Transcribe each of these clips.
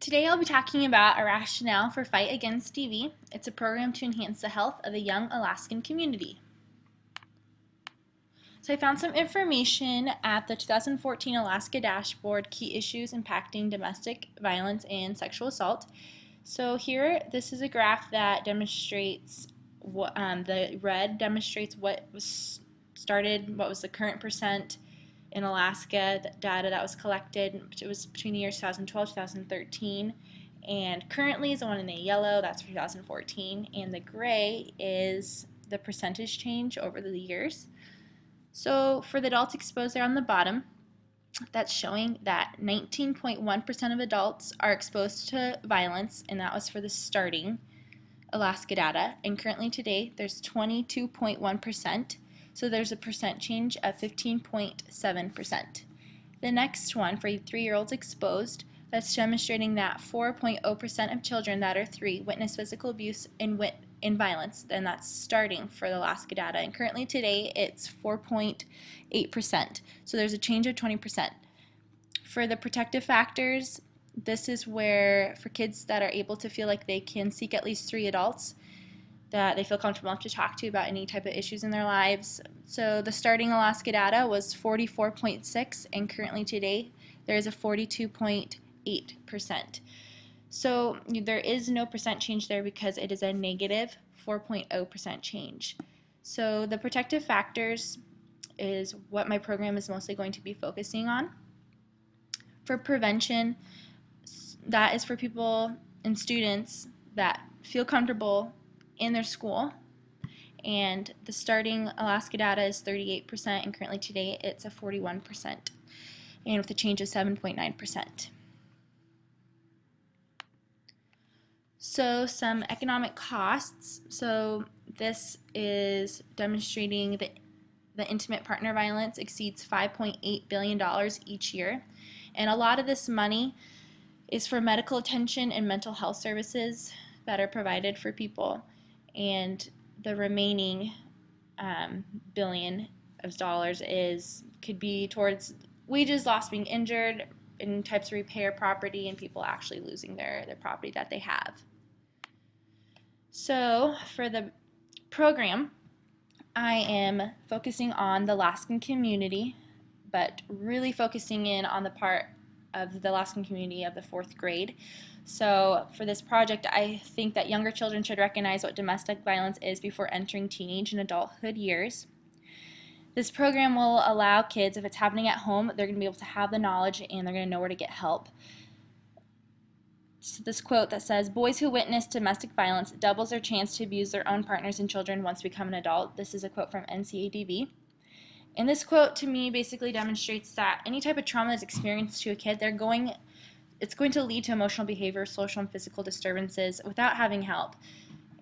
Today I'll be talking about a rationale for Fight Against TB. It's a program to enhance the health of the young Alaskan community. So I found some information at the 2014 Alaska Dashboard, Key Issues Impacting Domestic Violence and Sexual Assault. So here, this is a graph that demonstrates the red demonstrates what was started, what was the current percent in Alaska, the data that was collected. It was between the years 2012 2013. And currently is the one in the yellow, that's for 2014, and the gray is the percentage change over the years. So for the adults exposed there on the bottom, that's showing that 19.1% of adults are exposed to violence, and that was for the starting Alaska data. And currently today, there's 22.1%, so there's a percent change of 15.7%. The next one, for 3-year-olds exposed, that's demonstrating that 4.0% of children that are 3 witness physical abuse in violence, and that's starting for the Alaska data. And currently today, it's 4.8%, so there's a change of 20%. For the protective factors, this is where, for kids that are able to feel like they can seek at least 3 adults that they feel comfortable enough to talk to about any type of issues in their lives. So the starting Alaska data was 44.6, and currently today there is a 42.8%. So there is no percent change there because it is a negative 4.0% change. So the protective factors is what my program is mostly going to be focusing on. For prevention, that is for people and students that feel comfortable in their school, and the starting Alaska data is 38%, and currently today it's a 41%, and with a change of 7.9%. So some economic costs. So this is demonstrating that the intimate partner violence exceeds $5.8 billion each year, and a lot of this money is for medical attention and mental health services that are provided for people, and the remaining billion of dollars could be towards wages, loss, being injured, and types of repair property, and people actually losing their property that they have. So for the program, I am focusing on the Alaskan community, but really focusing in on the part of the Alaskan community of the 4th grade. So for this project, I think that younger children should recognize what domestic violence is before entering teenage and adulthood years. This program will allow kids, if it's happening at home, they're going to be able to have the knowledge and they're going to know where to get help. So this quote that says, "Boys who witness domestic violence doubles their chance to abuse their own partners and children once become an adult." This is a quote from NCADV. And this quote to me basically demonstrates that any type of trauma that's experienced to a kid, it's going to lead to emotional behavior, social and physical disturbances without having help.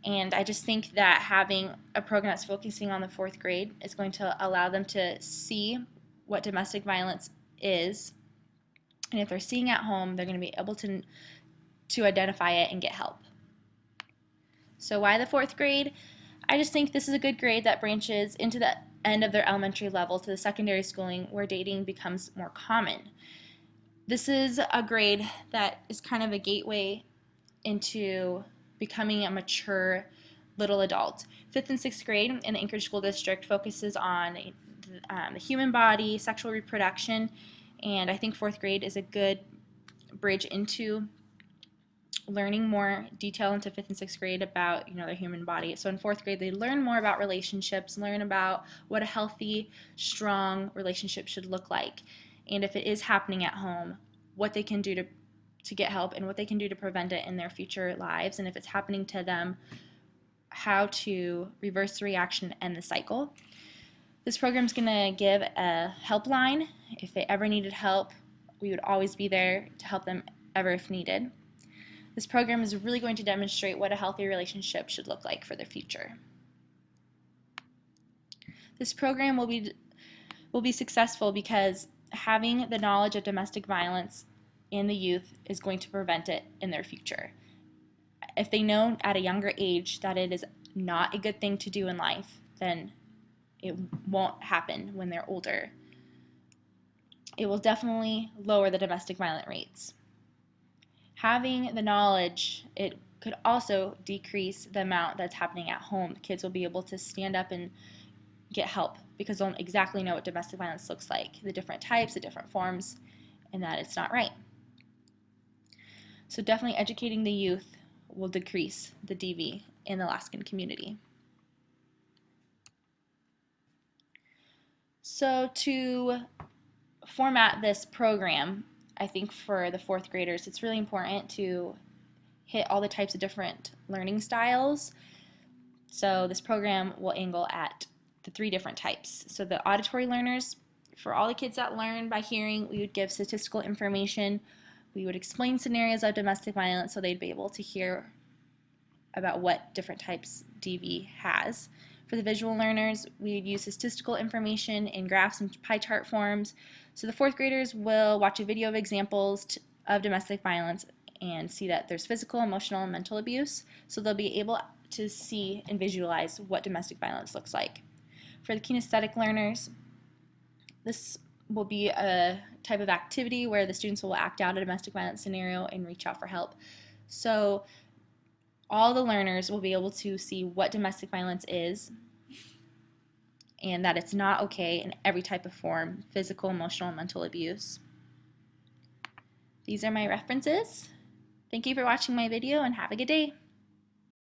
And I just think that having a program that's focusing on the 4th grade is going to allow them to see what domestic violence is. And if they're seeing at home, they're going to be able to identify it and get help. So why the 4th grade? I just think this is a good grade that branches into the end of their elementary level to the secondary schooling where dating becomes more common. This is a grade that is kind of a gateway into becoming a mature little adult. 5th and 6th grade in the Anchorage School District focuses on the human body, sexual reproduction, and I think 4th grade is a good bridge into learning more detail into 5th and 6th grade about the human body. So in 4th grade they learn more about relationships, learn about what a healthy, strong relationship should look like, and if it is happening at home, what they can do to get help and what they can do to prevent it in their future lives, and if it's happening to them, how to reverse the reaction and the cycle. This program is going to give a helpline. If they ever needed help, we would always be there to help them ever if needed. This program is really going to demonstrate what a healthy relationship should look like for the future. This program will be successful because having the knowledge of domestic violence in the youth is going to prevent it in their future. If they know at a younger age that it is not a good thing to do in life, then it won't happen when they're older. It will definitely lower the domestic violence rates. Having the knowledge, it could also decrease the amount that's happening at home. The kids will be able to stand up and get help because they'll exactly know what domestic violence looks like, the different types, the different forms, and that it's not right. So definitely educating the youth will decrease the DV in the Alaskan community. So to format this program, I think for the fourth graders, it's really important to hit all the types of different learning styles. So this program will angle at the 3 different types. So the auditory learners, for all the kids that learn by hearing, we would give statistical information. We would explain scenarios of domestic violence so they'd be able to hear about what different types DV has. For the visual learners, we'd use statistical information in graphs and pie chart forms. So the fourth graders will watch a video of examples of domestic violence and see that there's physical, emotional, and mental abuse. So they'll be able to see and visualize what domestic violence looks like. For the kinesthetic learners, this will be a type of activity where the students will act out a domestic violence scenario and reach out for help. So all the learners will be able to see what domestic violence is and that it's not okay in every type of form, physical, emotional, and mental abuse. These are my references. Thank you for watching my video and have a good day.